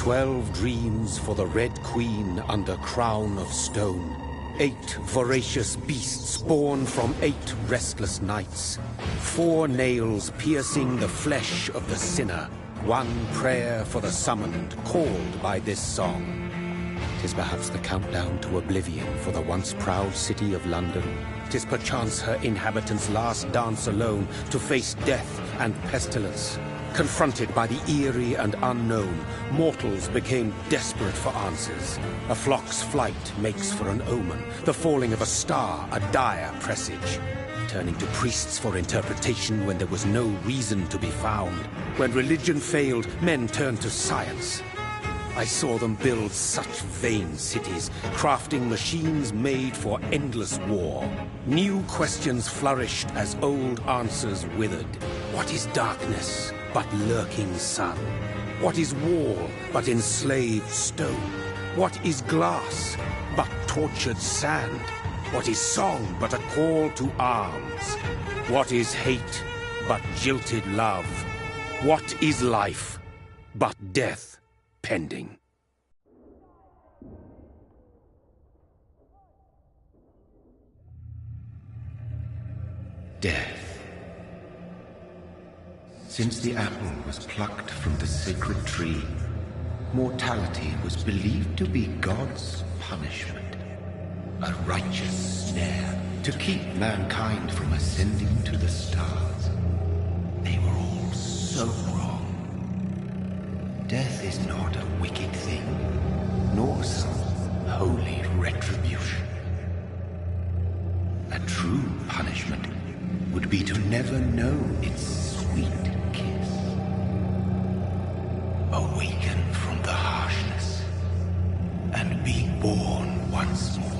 12 dreams for the Red Queen under crown of stone. 8 voracious beasts born from 8 restless nights. 4 nails piercing the flesh of the sinner. 1 prayer for the summoned, called by this song. 'Tis perhaps the countdown to oblivion for the once proud city of London. 'Tis perchance her inhabitants' last dance alone to face death and pestilence. Confronted by the eerie and unknown, mortals became desperate for answers. A flock's flight makes for an omen, the falling of a star a dire presage. Turning to priests for interpretation when there was no reason to be found. When religion failed, men turned to science. I saw them build such vain cities, crafting machines made for endless war. New questions flourished as old answers withered. What is darkness but lurking sun? What is wall but enslaved stone? What is glass but tortured sand? What is song but a call to arms? What is hate but jilted love? What is life but death pending? Death. Since the apple was plucked from the sacred tree, mortality was believed to be God's punishment. A righteous snare to keep mankind from ascending to the stars. They were all so wrong. Death is not a wicked thing, nor some holy retribution. A true punishment would be to never know its sweet kiss. Awaken from the harshness and be born once more.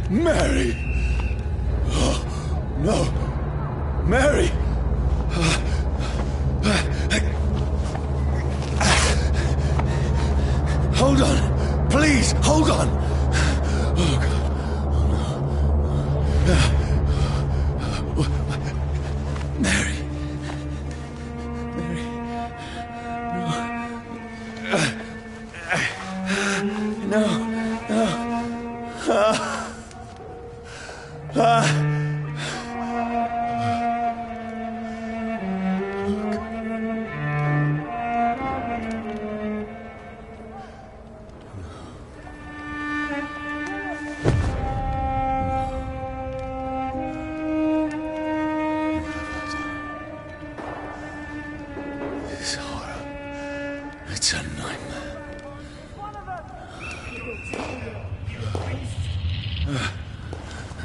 Mary! Oh, no! Mary! Hold on! Please, hold on! Oh, God. Oh, no. Mary! This horror. It's a nightmare.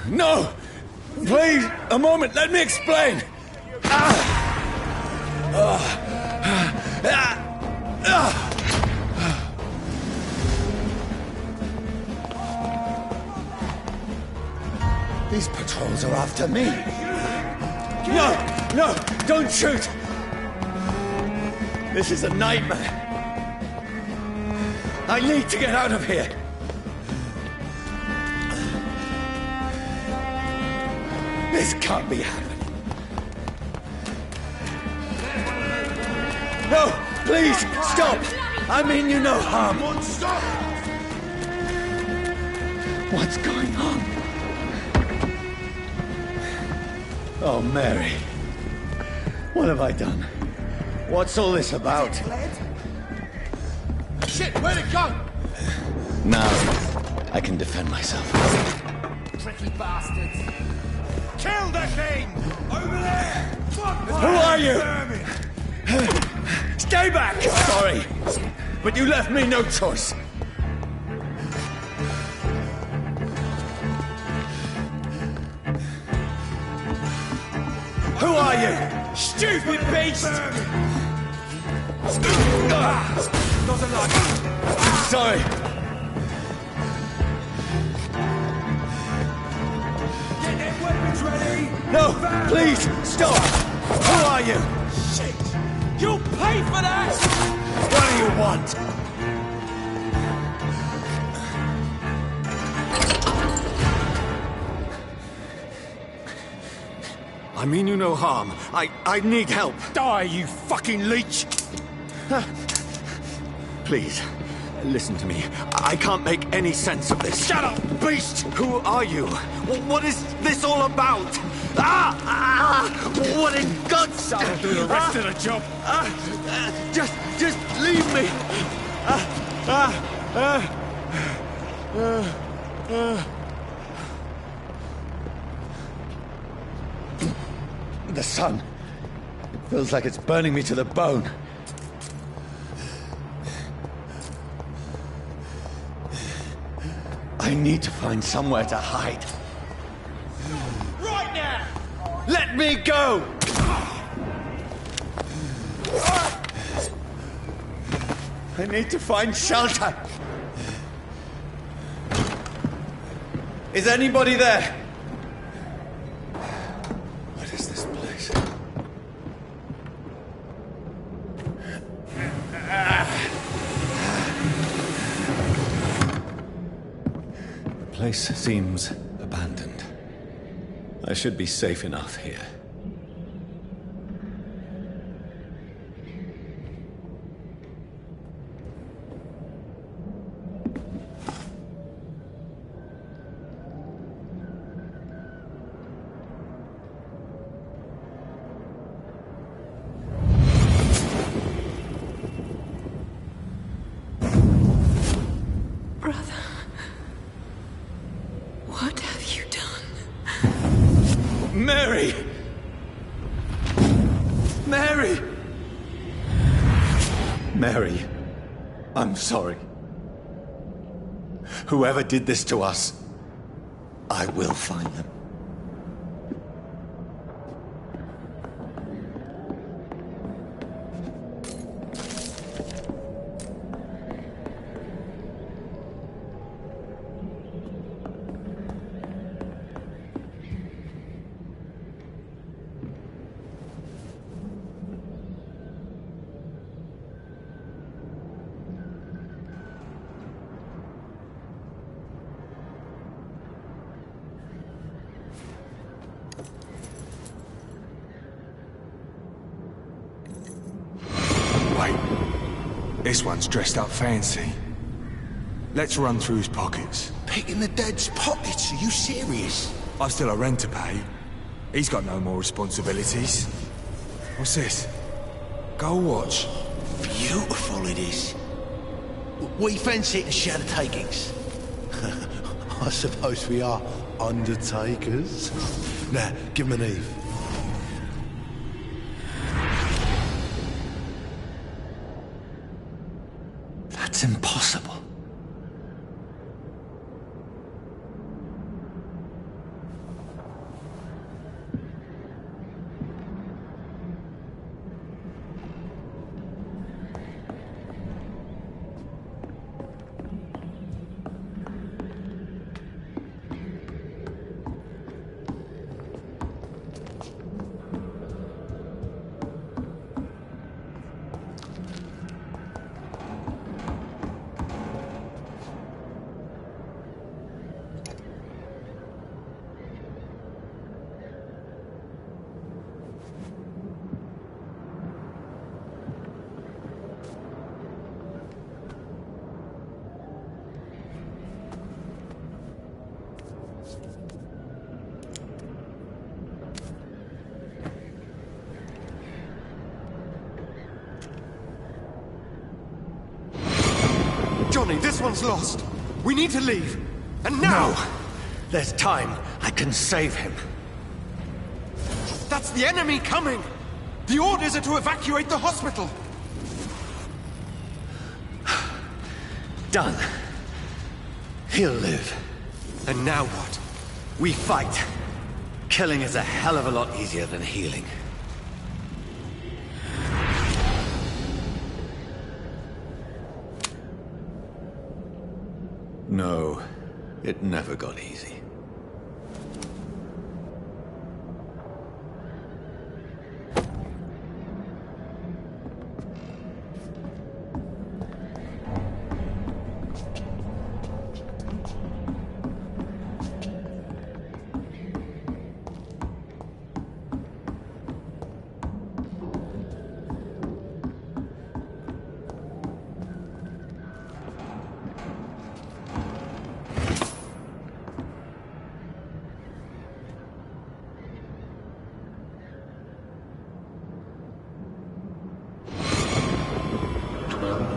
No! Please, a moment, let me explain! These patrols are after me. No, don't shoot! This is a nightmare. I need to get out of here. This can't be happening. No, please, stop! I mean you no harm. Stop! What's going on? Oh, Mary. What have I done? What's all this about? Shit, where'd it go? Now, I can defend myself. Tricky bastards. Kill the king! Over there! Who are you? Stay back! Sorry, but you left me no choice. Who are you? Stupid beast! Doesn't like it. Sorry. Get their weapons ready! No, please, stop! Who are you? Shit! You'll pay for that! What do you want? I mean you no harm. I need help. Die, you fucking leech! Please, listen to me. I can't make any sense of this. Shut up, beast! Who are you? What is this all about? What in God's... I'll do the rest of the job. Just leave me. The sun. It feels like it's burning me to the bone. I need to find somewhere to hide. Right now! Let me go! I need to find shelter. Is anybody there? What is this place? The place seems abandoned. I should be safe enough here. Brother, what have you done? Mary! Mary! Mary, I'm sorry. Whoever did this to us, I will find them. Wait. This one's dressed up fancy. Let's run through his pockets. Picking the dead's pockets? Are you serious? I've still a rent to pay. He's got no more responsibilities. What's this? Gold watch. Beautiful it is. We fancy it and share the takings. I suppose we are undertakers. Now, give him an Eve. That's impossible. Johnny, this one's lost. We need to leave. And now! No! There's time. I can save him. That's the enemy coming! The orders are to evacuate the hospital! Done. He'll live. And now what? We fight. Killing is a hell of a lot easier than healing. No, it never got easy.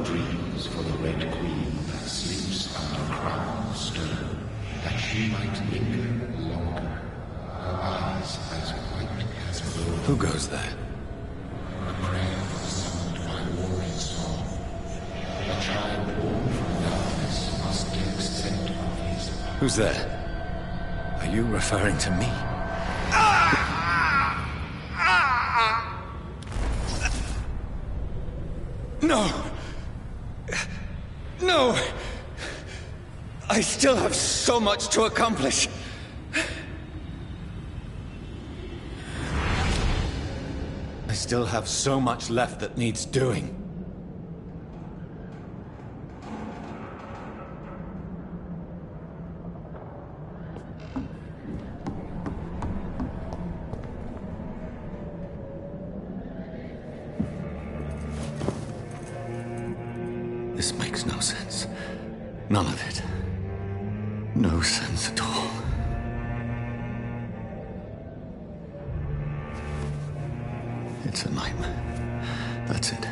Dreams for the Red Queen that sleeps under crown of stone, that she might linger longer, her eyes as white as gold. Who goes there? A prayer summoned by warrior song. A child born from darkness must give scent of his power. Who's there? Are you referring to me? No! No! I still have so much to accomplish. I still have so much left that needs doing. This makes no sense. None of it. No sense at all. It's a nightmare. That's it.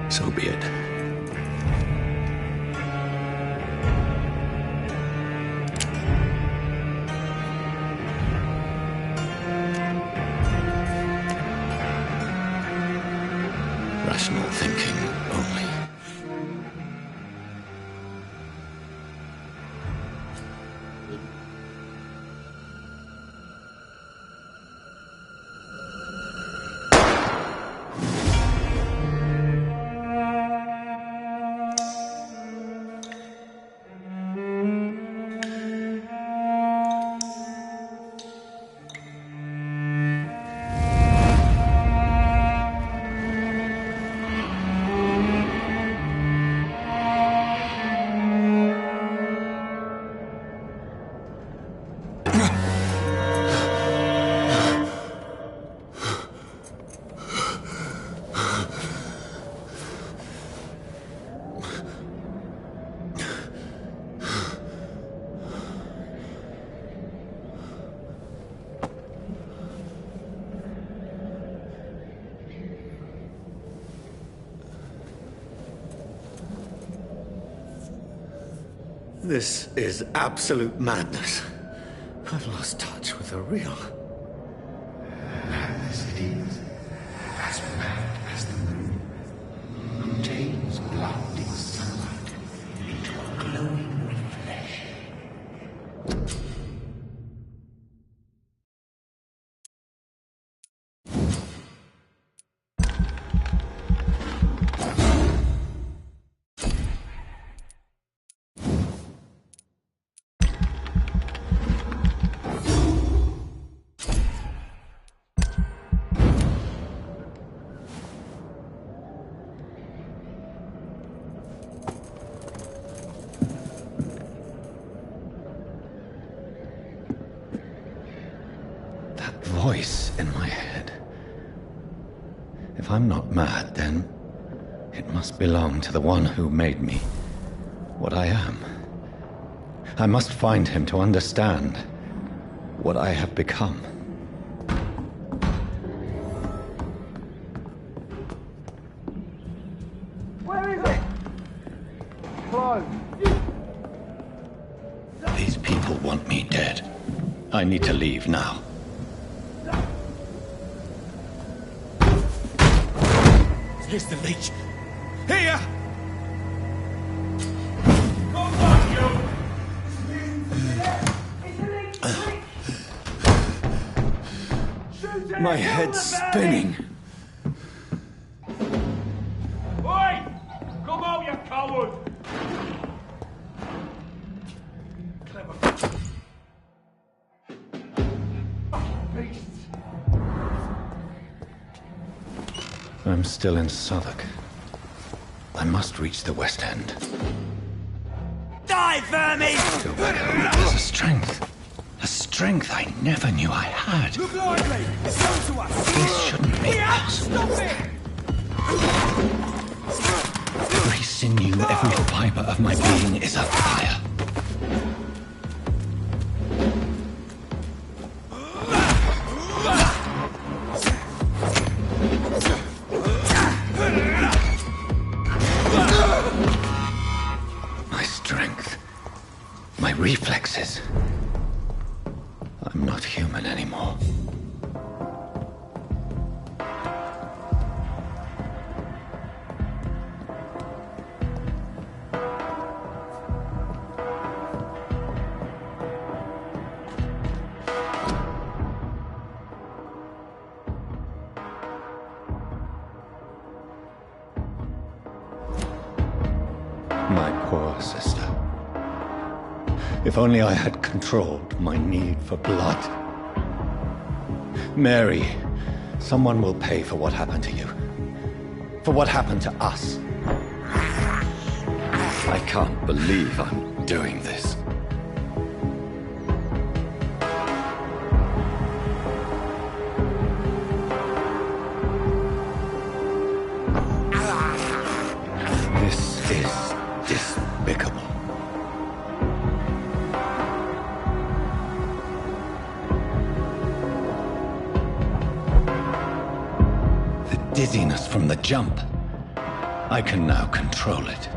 So be it. Rational thinking only. This is absolute madness. I've lost touch with the real. Madness it is. As mad as the moon. Obtains blinding sunlight into a glowing flesh. Voice in my head. If I'm not mad, then it must belong to the one who made me what I am. I must find him to understand what I have become. Where is it? Close. These people want me dead. I need to leave now. Here's the leech. Here! My head's spinning. Oi! Come out, you coward! Clever. Beasts. I'm still in Southwark. I must reach the West End. Die, vermin! Go back home. There's a strength I never knew I had. Look lively! It's come to us! This shouldn't be possible. Stop it! Every sinew, every fiber of my being is afire. My strength, my reflexes. I'm not human anymore. My poor sister. If only I had controlled my need for blood. Mary, someone will pay for what happened to you. For what happened to us. I can't believe I'm doing this. This is despicable. The dizziness from the jump. I can now control it.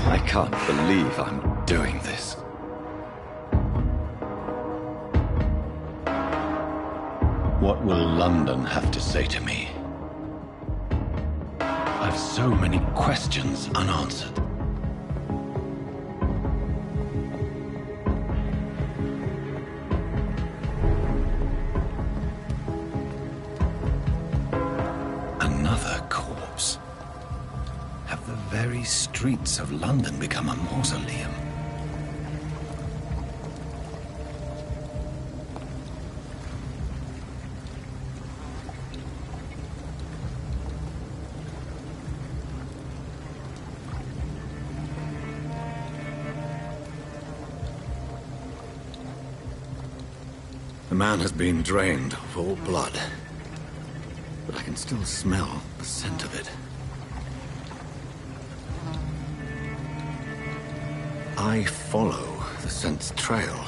I can't believe I'm doing this. What will London have to say to me? I've so many questions unanswered. Another corpse. Have the very streets of London become a mausoleum? The man has been drained of all blood, but I can still smell the scent of it. I follow the scent's trail.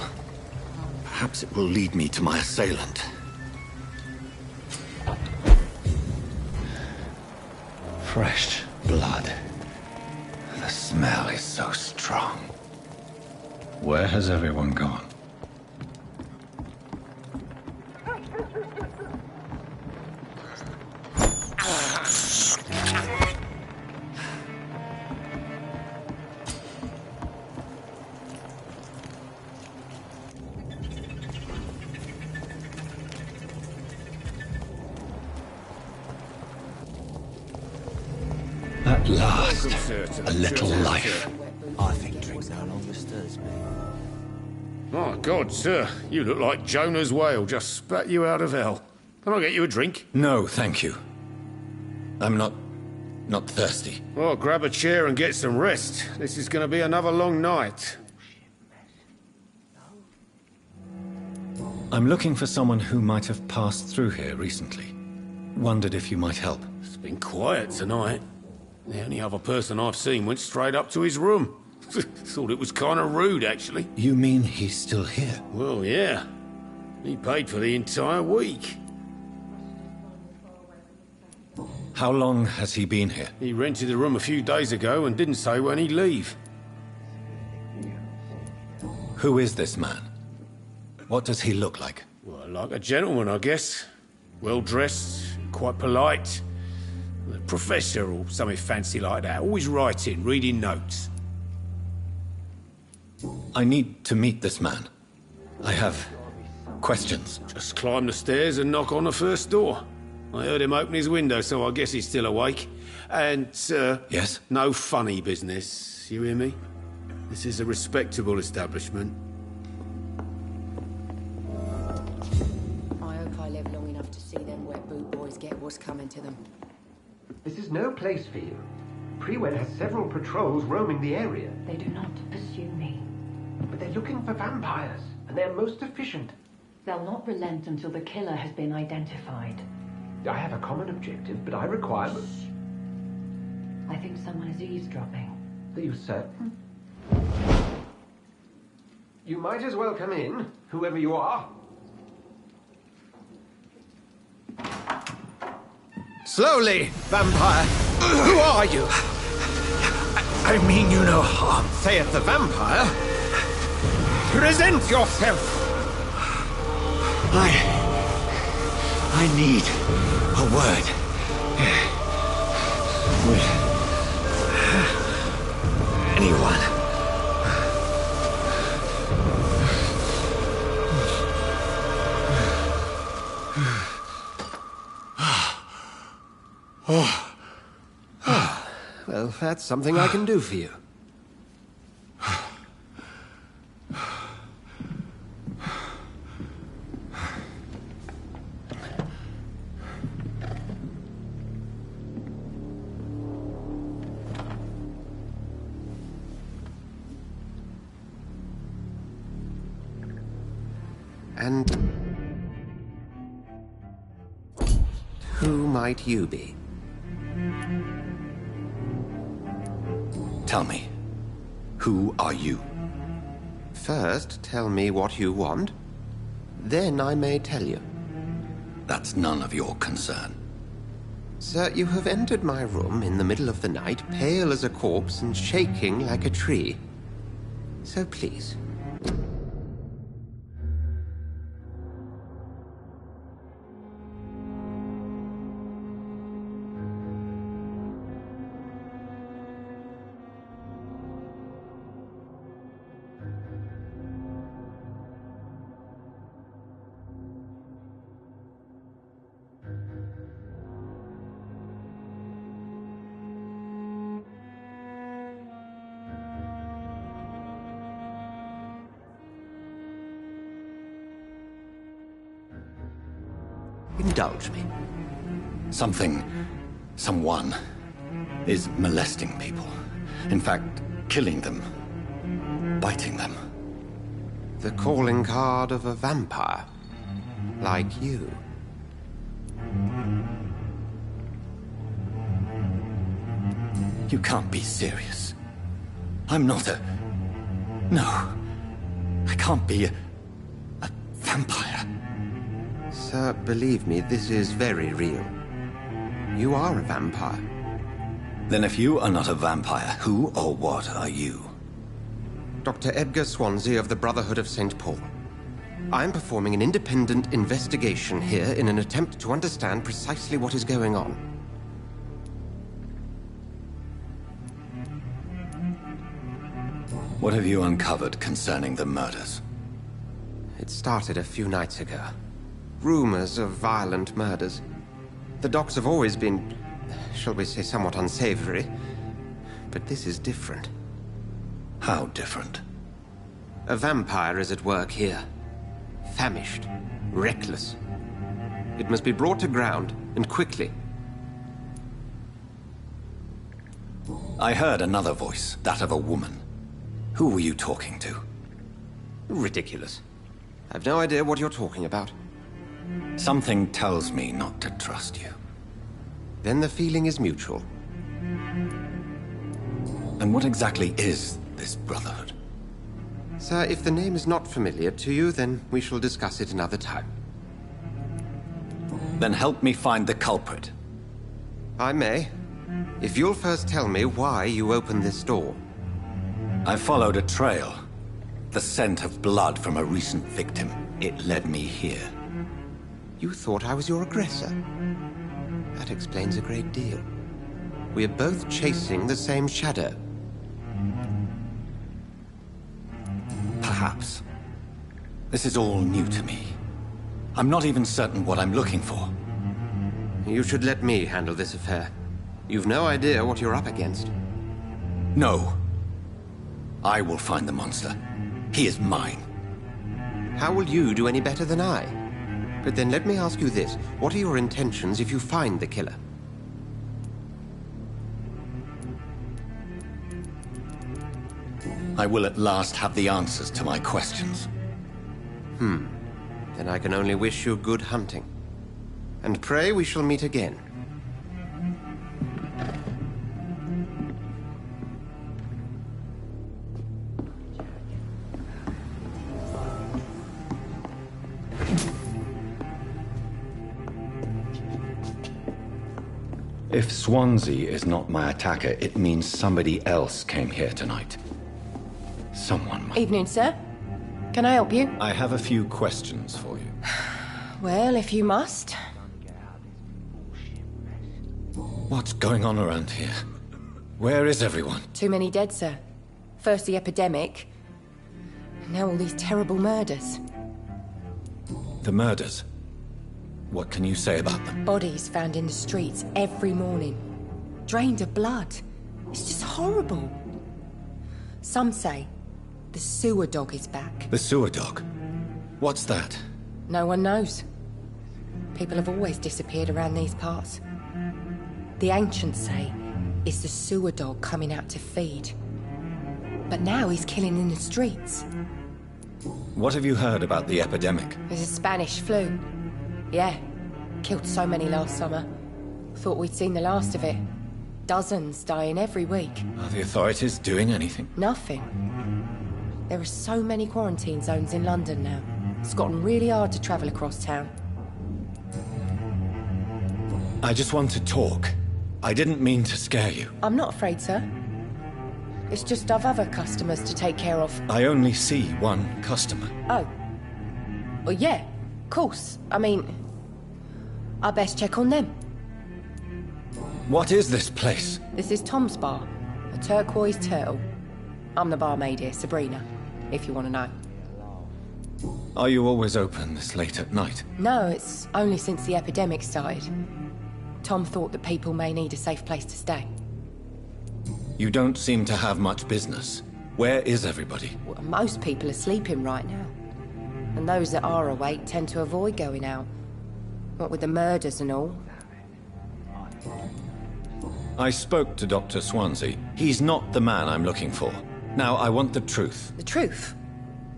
Perhaps it will lead me to my assailant. Fresh blood. The smell is so strong. Where has everyone gone? At last, a little life. I think drink no longer stirs me. My God, sir, you look like Jonah's whale just spat you out of hell. Can I get you a drink? No, thank you. I'm not thirsty. Well, grab a chair and get some rest. This is going to be another long night. I'm looking for someone who might have passed through here recently. Wondered if you might help. It's been quiet tonight. The only other person I've seen went straight up to his room. Thought it was kind of rude, actually. You mean he's still here? Well, yeah. He paid for the entire week. How long has he been here? He rented the room a few days ago and didn't say when he'd leave. Who is this man? What does he look like? Well, like a gentleman, I guess. Well-dressed, quite polite. A professor or something fancy like that. Always writing, reading notes. I need to meet this man. I have questions. Just climb the stairs and knock on the first door. I heard him open his window, so I guess he's still awake. And, Yes? no funny business. You hear me? This is a respectable establishment. I hope I live long enough to see them wet boot boys get what's coming to them. This is no place for you. Prewen has several patrols roaming the area, They do not pursue me. but they're looking for vampires, and they're most efficient. They'll not relent until the killer has been identified. I have a common objective, but I require... I think someone is eavesdropping. Are you certain? You might as well come in, whoever you are. Slowly, vampire! Who are you? I mean you no harm. Saith the vampire. Present yourself! I need a word. With anyone. Well, that's something I can do for you. And who might you be? Tell me, who are you? First, tell me what you want. Then I may tell you. That's none of your concern. Sir, you have entered my room in the middle of the night, pale as a corpse and shaking like a tree. So please. Indulge me. Someone is molesting people. In fact, killing them. Biting them. The calling card of a vampire. Like you. You can't be serious. I'm not a... No. I can't be a vampire. Sir, believe me, this is very real. You are a vampire. Then if you are not a vampire, who or what are you? Dr. Edgar Swansea of the Brotherhood of St. Paul. I'm performing an independent investigation here in an attempt to understand precisely what is going on. What have you uncovered concerning the murders? It started a few nights ago. Rumors of violent murders. The docks have always been, shall we say, somewhat unsavory. But this is different. How different? A vampire is at work here. Famished. Reckless. It must be brought to ground, and quickly. I heard another voice, that of a woman. Who were you talking to? Ridiculous. I've no idea what you're talking about. Something tells me not to trust you. Then the feeling is mutual. And what exactly is this Brotherhood? Sir, if the name is not familiar to you, then we shall discuss it another time. Then help me find the culprit. I may. If you'll first tell me why you opened this door. I followed a trail. The scent of blood from a recent victim. It led me here. You thought I was your aggressor? That explains a great deal. We are both chasing the same shadow. Perhaps. This is all new to me. I'm not even certain what I'm looking for. You should let me handle this affair. You've no idea what you're up against. No. I will find the monster. He is mine. How will you do any better than I? But then let me ask you this. What are your intentions if you find the killer? I will at last have the answers to my questions. Then I can only wish you good hunting. And pray we shall meet again. If Swansea is not my attacker, it means somebody else came here tonight. Someone might... Evening, sir. Can I help you? I have a few questions for you. Well, if you must. What's going on around here? Where is everyone? Too many dead, sir. First the epidemic, and now all these terrible murders. The murders? What can you say about them? Bodies found in the streets every morning. Drained of blood. It's just horrible. Some say the sewer dog is back. The sewer dog? What's that? No one knows. People have always disappeared around these parts. The ancients say it's the sewer dog coming out to feed. But now he's killing in the streets. What have you heard about the epidemic? There's a Spanish flu. Yeah, killed so many last summer. Thought we'd seen the last of it. Dozens dying every week. Are the authorities doing anything? Nothing. There are so many quarantine zones in London now. It's gotten really hard to travel across town. I just want to talk. I didn't mean to scare you. I'm not afraid, sir. It's just I've other customers to take care of. I only see one customer. Oh. Well, yeah, of course. I mean, I best check on them. What is this place? This is Tom's bar, a turquoise turtle. I'm the barmaid here, Sabrina, if you want to know. Are you always open this late at night? No, it's only since the epidemic started. Tom thought that people may need a safe place to stay. You don't seem to have much business. Where is everybody? Well, most people are sleeping right now. And those that are awake tend to avoid going out. What with the murders and all. I spoke to Dr. Swansea. He's not the man I'm looking for. Now, I want the truth. The truth?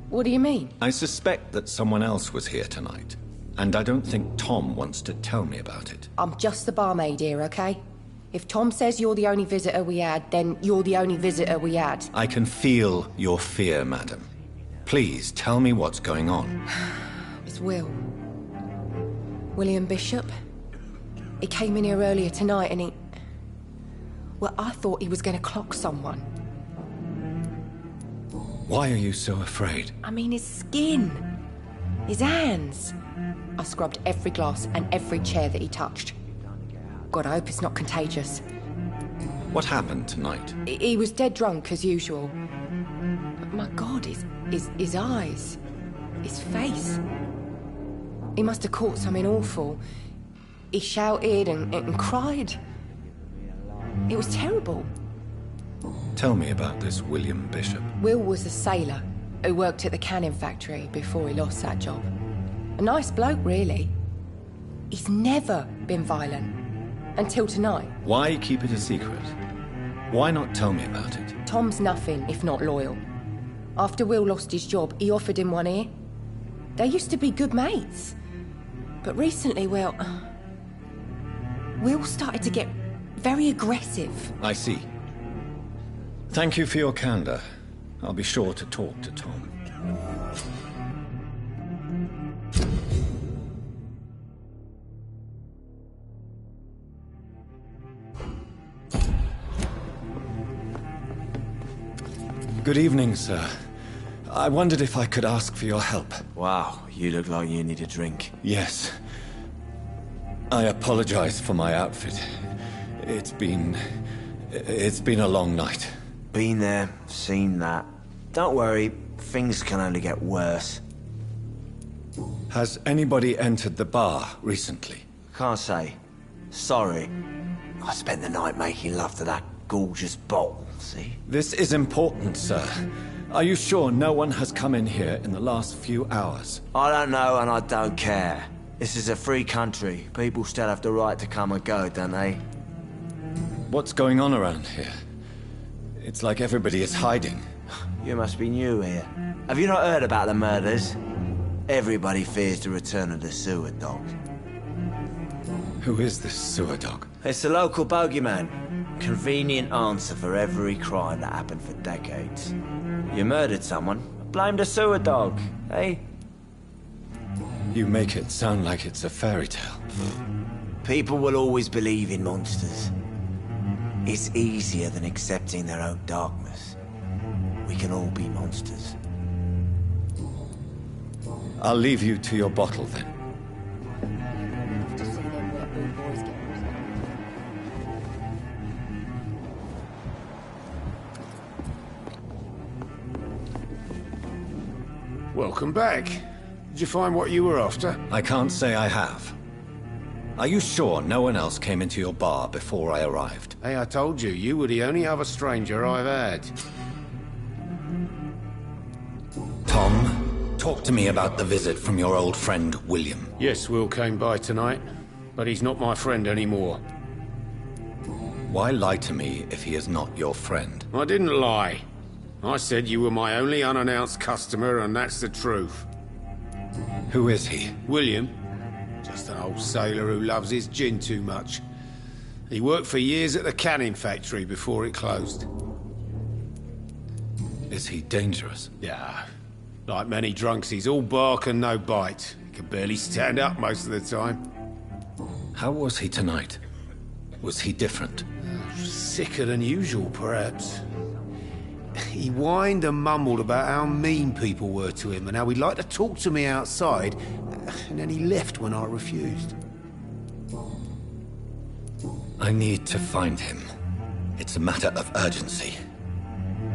What do you mean? I suspect that someone else was here tonight. And I don't think Tom wants to tell me about it. I'm just the barmaid here, okay? If Tom says you're the only visitor we had, then you're the only visitor we had. I can feel your fear, madam. Please, tell me what's going on. It's name's Will. William Bishop. He came in here earlier tonight and he... Well, I thought he was going to clock someone. Why are you so afraid? I mean, his skin. His hands. I scrubbed every glass and every chair that he touched. God, I hope it's not contagious. What happened tonight? He was dead drunk, as usual. But my God, his eyes. His face. He must have caught something awful. He shouted and cried. It was terrible. Tell me about this William Bishop. Will was a sailor who worked at the canning factory before he lost that job. A nice bloke, really. He's never been violent. Until tonight. Why keep it a secret? Why not tell me about it? Tom's nothing if not loyal. After Will lost his job, he offered him one ear. They used to be good mates. But recently, well... Will started to get very aggressive. I see. Thank you for your candor. I'll be sure to talk to Tom. Good evening, sir. I wondered if I could ask for your help. Wow, you look like you need a drink. Yes. I apologize for my outfit. It's been a long night. Been there, seen that. Don't worry, things can only get worse. Has anybody entered the bar recently? Can't say. Sorry. I spent the night making love to that gorgeous bottle, see? This is important, sir. Are you sure no one has come in here in the last few hours? I don't know and I don't care. This is a free country. People still have the right to come and go, don't they? What's going on around here? It's like everybody is hiding. You must be new here. Have you not heard about the murders? Everybody fears the return of the sewer dog. Who is this sewer dog? It's the local bogeyman. Convenient answer for every crime that happened for decades. You murdered someone, blame the sewer dog, eh? You make it sound like it's a fairy tale. People will always believe in monsters. It's easier than accepting their own darkness. We can all be monsters. I'll leave you to your bottle then. To see them wet blue boys get Welcome back. Did you find what you were after? I can't say I have. Are you sure no one else came into your bar before I arrived? Hey, I told you, you were the only other stranger I've had. Tom, talk to me about the visit from your old friend, William. Yes, Will came by tonight, but he's not my friend anymore. Why lie to me if he is not your friend? I didn't lie. I said you were my only unannounced customer, and that's the truth. Who is he? William. Just an old sailor who loves his gin too much. He worked for years at the canning factory before it closed. Is he dangerous? Yeah. Like many drunks, he's all bark and no bite. He can barely stand up most of the time. How was he tonight? Was he different? Sicker than usual, perhaps. He whined and mumbled about how mean people were to him and how he'd like to talk to me outside, and then he left when I refused. I need to find him. It's a matter of urgency.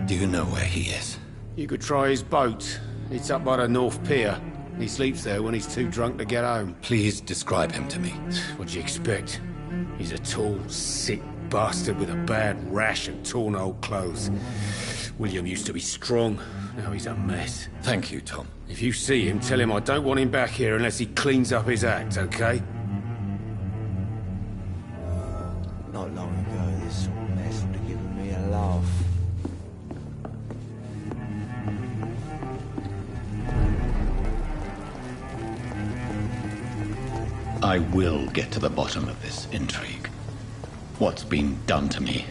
Do you know where he is? You could try his boat. It's up by the North Pier. He sleeps there when he's too drunk to get home. Please describe him to me. What do you expect? He's a tall, sick bastard with a bad rash and torn old clothes. William used to be strong. Now he's a mess. Thank you, Tom. If you see him, tell him I don't want him back here unless he cleans up his act, okay? Not long ago, this sort of mess would have given me a laugh. I will get to the bottom of this intrigue. What's been done to me,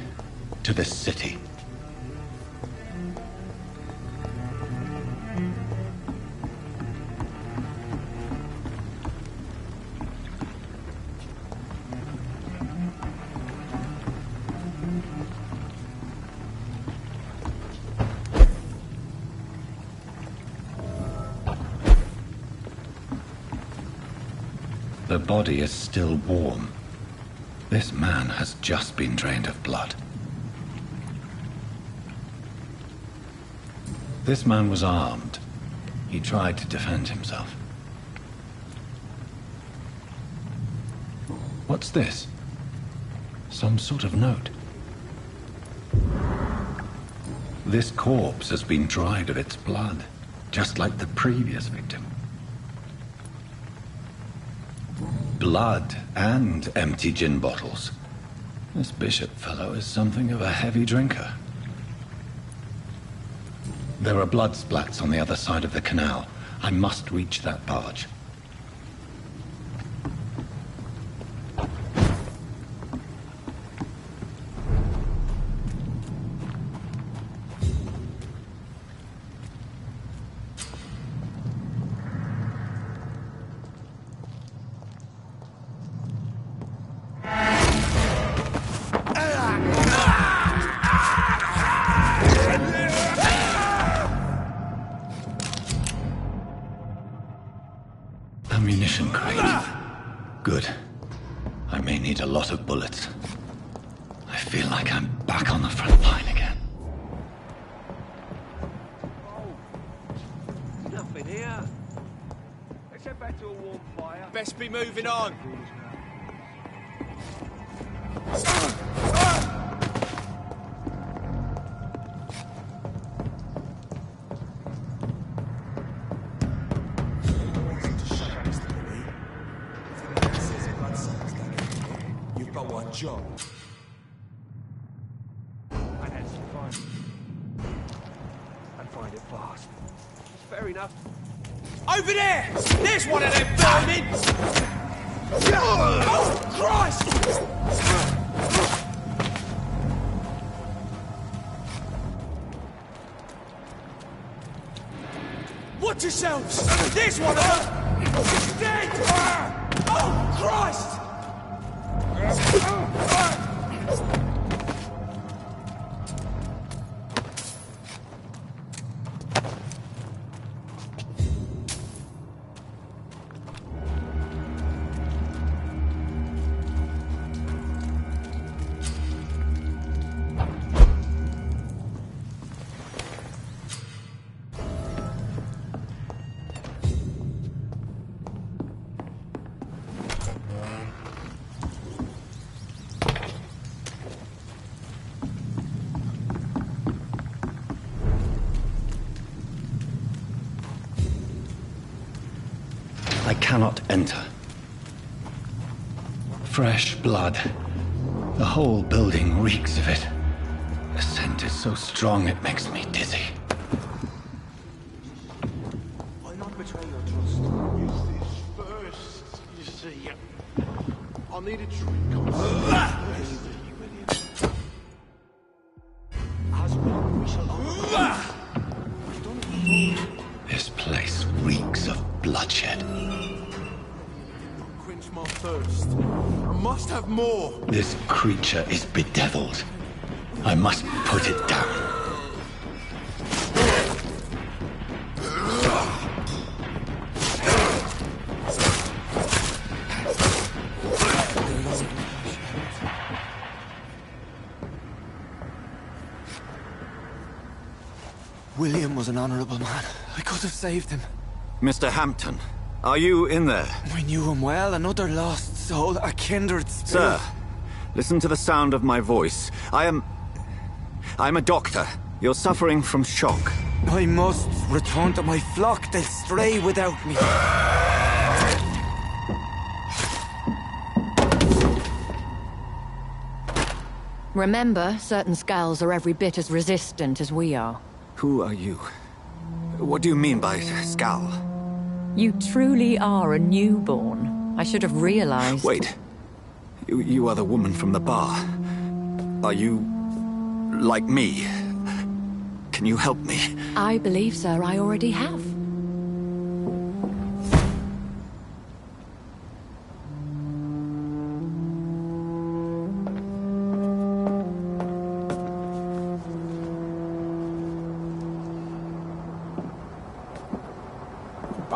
to this city. The body is still warm. This man has just been drained of blood. This man was armed. He tried to defend himself. What's this? Some sort of note. This corpse has been dried of its blood, just like the previous victim. Blood and empty gin bottles. This bishop fellow is something of a heavy drinker. There are blood splats on the other side of the canal. I must reach that barge. Ammunition crate. Good. I may need a lot of bullets. I feel like I'm back on the front line again. Nothing here. Let's head back to a warm fire. Best be moving on. You've got one job. And that's to find it. And find it fast. Fair enough. Over there! There's one of them vermin! Oh, Christ! Watch yourselves! There's one of them! Dead! Oh, Christ! I cannot enter. Fresh blood. The whole building reeks of it. The scent is so strong it makes me dizzy. Why not betray your trust? Use this first, you see. I need a drink. This place reeks of bloodshed. Quench my thirst. I must have more. This creature is bedeviled. I must put it down. William was an honorable man. I could have saved him. Mr. Hampton, are you in there? I knew him well, another lost soul, a kindred spirit. Sir, listen to the sound of my voice. I'm a doctor. You're suffering from shock. I must return to my flock. They'll stray without me. Remember, certain skulls are every bit as resistant as we are. Who are you? What do you mean by skull? You truly are a newborn. I should have realized. Wait. You are the woman from the bar. Are you like me? Can you help me? I believe, sir, I already have.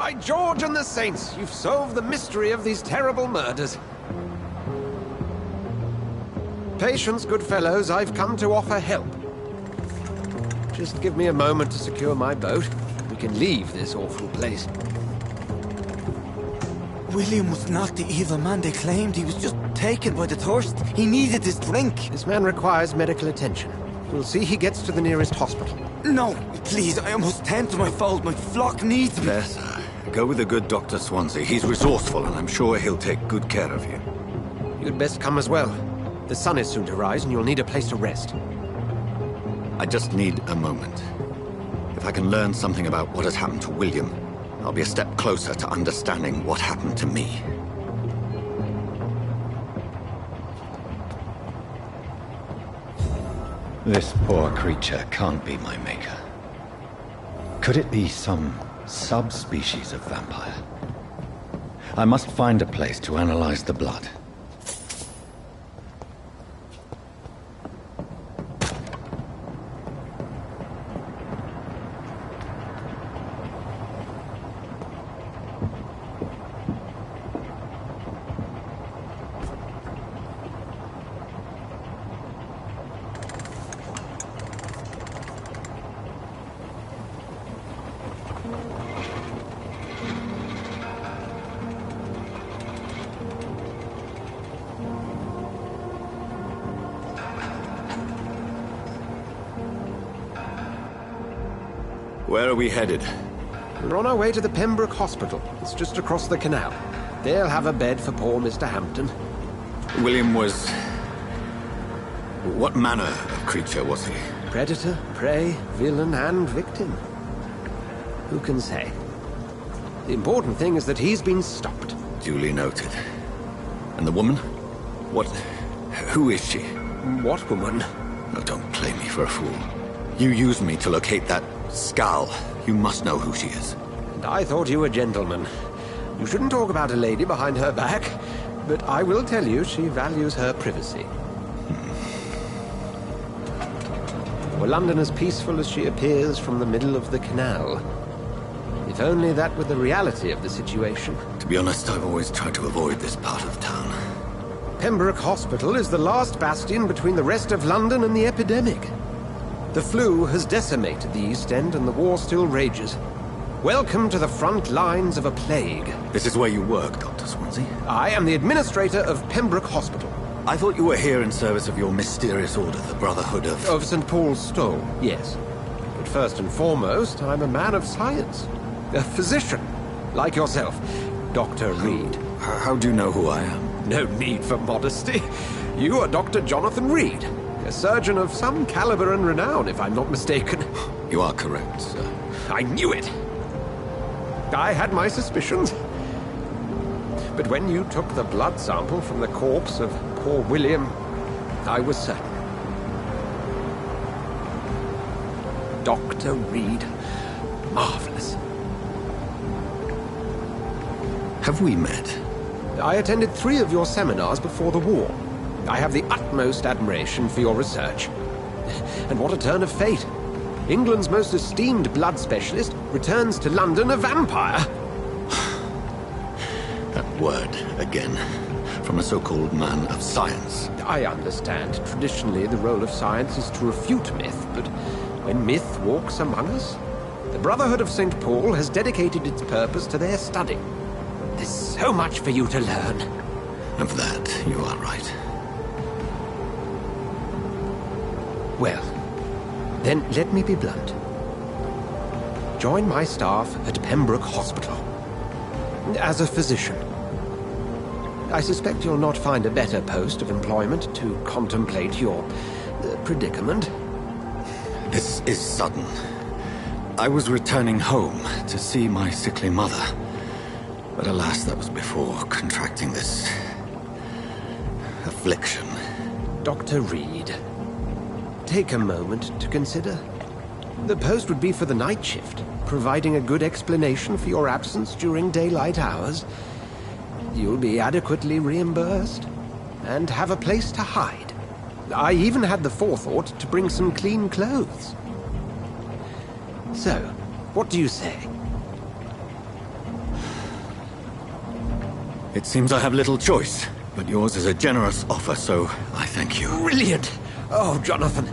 By George and the Saints, you've solved the mystery of these terrible murders. Patience, good fellows, I've come to offer help. Just give me a moment to secure my boat. We can leave this awful place. William was not the evil man they claimed. He was just taken by the thirst. He needed his drink. This man requires medical attention. We'll see he gets to the nearest hospital. No, please, I must tend to my fold. My flock needs me. Yes, go with the good Dr. Swansea. He's resourceful, and I'm sure he'll take good care of you. You'd best come as well. The sun is soon to rise, and you'll need a place to rest. I just need a moment. If I can learn something about what has happened to William, I'll be a step closer to understanding what happened to me. This poor creature can't be my maker. Could it be some subspecies of vampire? I must find a place to analyze the blood. Where are we headed? We're on our way to the Pembroke Hospital. It's just across the canal. They'll have a bed for poor Mr. Hampton. William was... what manner of creature was he? Predator, prey, villain, and victim. Who can say? The important thing is that he's been stopped. Duly noted. And the woman? What... who is she? What woman? No, don't play me for a fool. You used me to locate that skull. You must know who she is. And I thought you a gentleman. You shouldn't talk about a lady behind her back, but I will tell you she values her privacy. Were London as peaceful as she appears from the middle of the canal? If only that were the reality of the situation. To be honest, I've always tried to avoid this part of town. Pembroke Hospital is the last bastion between the rest of London and the epidemic. The flu has decimated the East End and the war still rages. Welcome to the front lines of a plague. This is where you work, Dr. Swansea? I am the administrator of Pembroke Hospital. I thought you were here in service of your mysterious order, the Brotherhood of... Of St. Paul's Stole, yes. But first and foremost, I'm a man of science. A physician, like yourself, Dr. Reed. How do you know who I am? No need for modesty. You are Dr. Jonathan Reed. A surgeon of some caliber and renown, if I'm not mistaken. You are correct, sir. I knew it! I had my suspicions. But when you took the blood sample from the corpse of poor William, I was certain. Dr. Reed. Marvelous. Have we met? I attended 3 of your seminars before the war. I have the utmost admiration for your research. And what a turn of fate. England's most esteemed blood specialist returns to London a vampire. That word, again, from a so-called man of science. I understand. Traditionally, the role of science is to refute myth, but when myth walks among us, the Brotherhood of St. Paul has dedicated its purpose to their study. There's so much for you to learn. Of that, you are right. Well, then let me be blunt. Join my staff at Pembroke Hospital. As a physician. I suspect you'll not find a better post of employment to contemplate your predicament. This is sudden. I was returning home to see my sickly mother. But alas, that was before contracting this... affliction. Dr. Reed, take a moment to consider. The post would be for the night shift, providing a good explanation for your absence during daylight hours. You'll be adequately reimbursed, and have a place to hide. I even had the forethought to bring some clean clothes. So, what do you say? It seems I have little choice, but yours is a generous offer, so I thank you. Brilliant! Oh, Jonathan,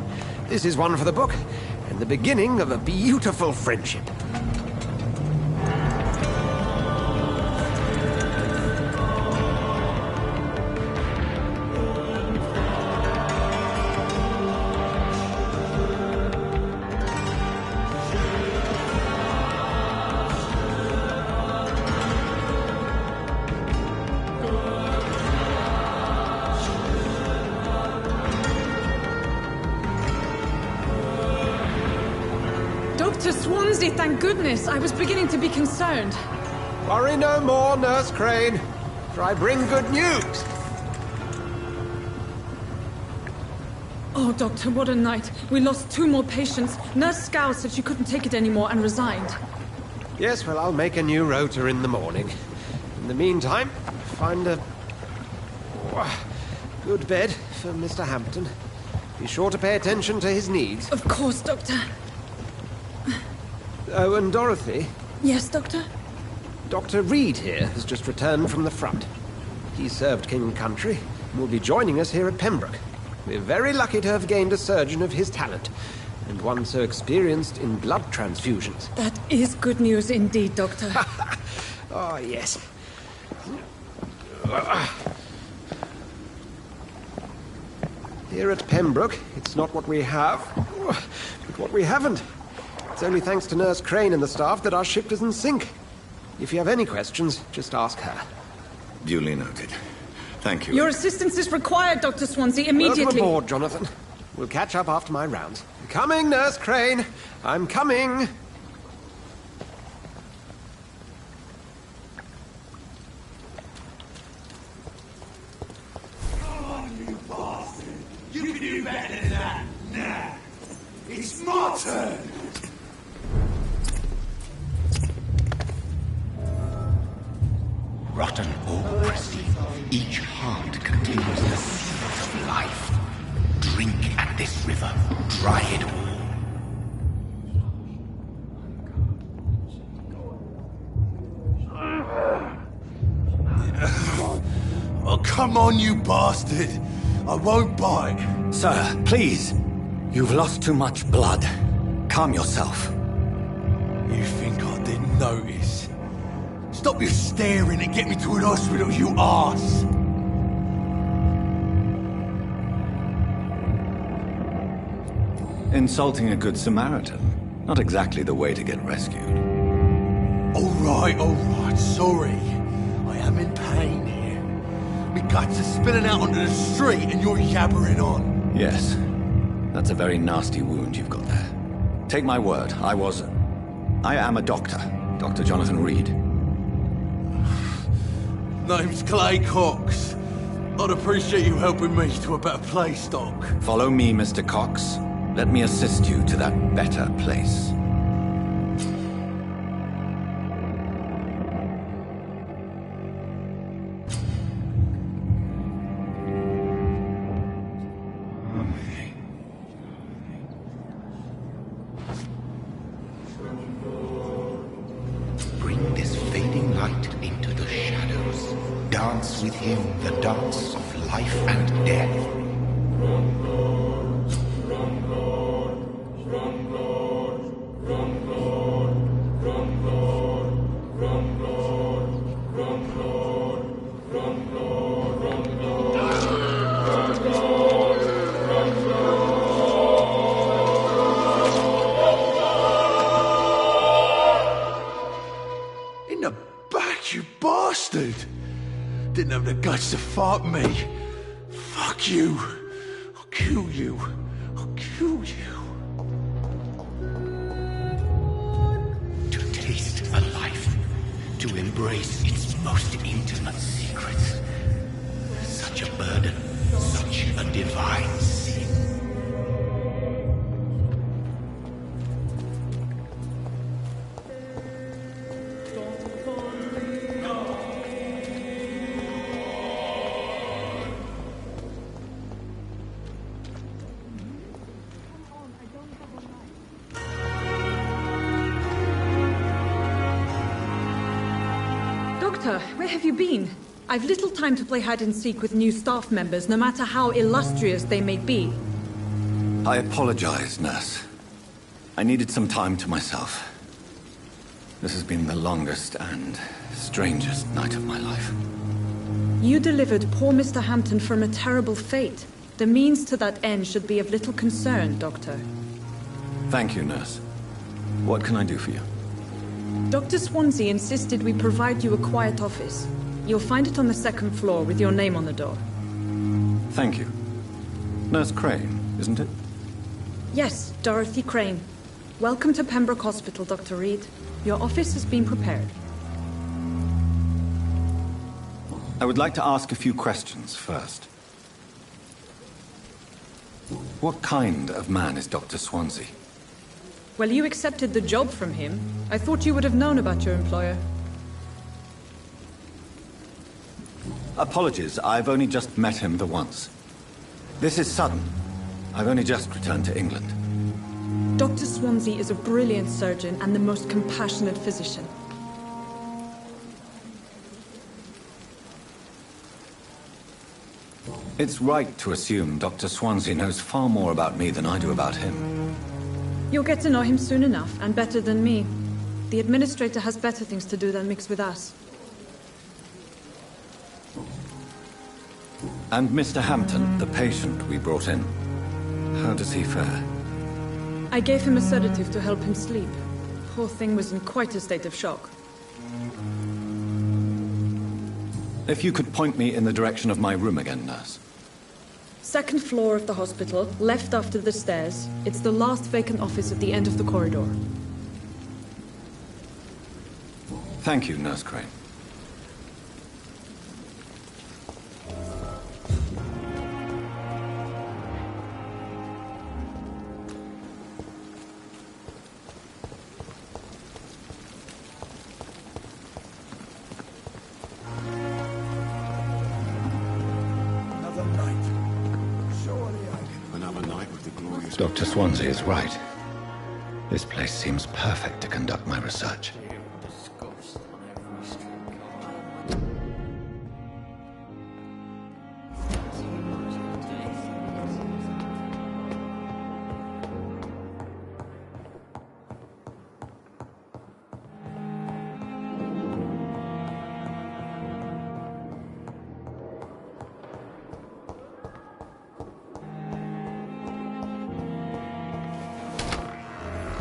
this is one for the book, and the beginning of a beautiful friendship. Dr. Swansea, thank goodness. I was beginning to be concerned. Worry no more, Nurse Crane, for I bring good news. Oh, Doctor, what a night. We lost 2 more patients. Nurse Scow said she couldn't take it anymore and resigned. Yes, well, I'll make a new rota in the morning. In the meantime, find a good bed for Mr. Hampton. Be sure to pay attention to his needs. Of course, Doctor. Oh, and Dorothy? Yes, Doctor? Dr. Reed here has just returned from the front. He served King and Country and will be joining us here at Pembroke. We're very lucky to have gained a surgeon of his talent, and one so experienced in blood transfusions. That is good news indeed, Doctor. Oh, yes. Here at Pembroke, it's not what we have, but what we haven't. It's only thanks to Nurse Crane and the staff that our ship doesn't sink. If you have any questions, just ask her. Duly noted. Thank you. Your assistance is required, Dr. Swansea, immediately. Welcome aboard, Jonathan. We'll catch up after my rounds. Coming, Nurse Crane. I'm coming. Come on, you bastard! You can do better than that! Nah! It's my turn! Rotten or pristine, each heart contains the seed of life. Drink at this river, dry it all. Oh, come on, you bastard! I won't bite. Sir, please. You've lost too much blood. Calm yourself. You think I didn't notice? Stop your staring and get me to an hospital, you arse! Insulting a good Samaritan. Not exactly the way to get rescued. All right, sorry. I am in pain here. My guts are spilling out onto the street and you're yabbering on. Yes. That's a very nasty wound you've got there. Take my word, I am a doctor. Dr. Jonathan Reed. Name's Clay Cox. I'd appreciate you helping me to a better place, Doc. Follow me, Mr. Cox. Let me assist you to that better place. Bring this fading light into the shadows. Dance with him the dance of life and death. In the back, you bastard! Didn't have the guts to fuck me. Fuck you. I'll kill you. I'll kill you. To taste a life, to embrace its most intimate secrets. Such a burden, such a divine sin. Doctor, where have you been? I've little time to play hide-and-seek with new staff members, no matter how illustrious they may be. I apologize, nurse. I needed some time to myself. This has been the longest and strangest night of my life. You delivered poor Mr. Hampton from a terrible fate. The means to that end should be of little concern, Doctor. Thank you, nurse. What can I do for you? Dr. Swansea insisted we provide you a quiet office. You'll find it on the second floor with your name on the door. Thank you. Nurse Crane, isn't it? Yes, Dorothy Crane. Welcome to Pembroke Hospital, Dr. Reed. Your office has been prepared. I would like to ask a few questions first. What kind of man is Dr. Swansea? Well, you accepted the job from him. I thought you would have known about your employer. Apologies, I've only just met him the once. This is sudden. I've only just returned to England. Dr. Swansea is a brilliant surgeon and the most compassionate physician. It's right to assume Dr. Swansea knows far more about me than I do about him. You'll get to know him soon enough, and better than me. The administrator has better things to do than mix with us. And Mr. Hampton, the patient we brought in, how does he fare? I gave him a sedative to help him sleep. Poor thing was in quite a state of shock. If you could point me in the direction of my room again, nurse. Second floor of the hospital, left after the stairs. It's the last vacant office at the end of the corridor. Thank you, Nurse Crane. Dr. Swansea is right. This place seems perfect to conduct my research.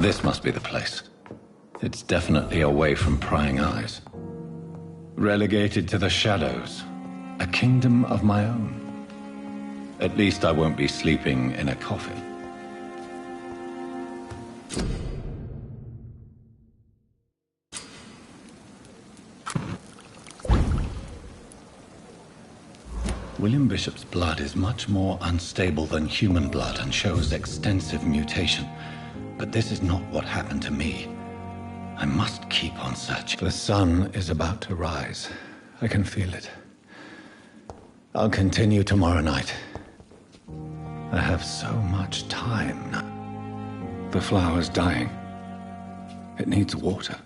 This must be the place. It's definitely away from prying eyes. Relegated to the shadows. A kingdom of my own. At least I won't be sleeping in a coffin. William Bishop's blood is much more unstable than human blood and shows extensive mutation. But this is not what happened to me. I must keep on searching. The sun is about to rise. I can feel it. I'll continue tomorrow night. I have so much time now. The flower's dying. It needs water.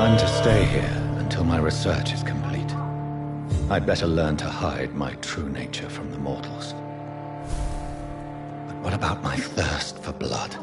I'm to stay here until my research is complete, I'd better learn to hide my true nature from the mortals. But what about my thirst for blood?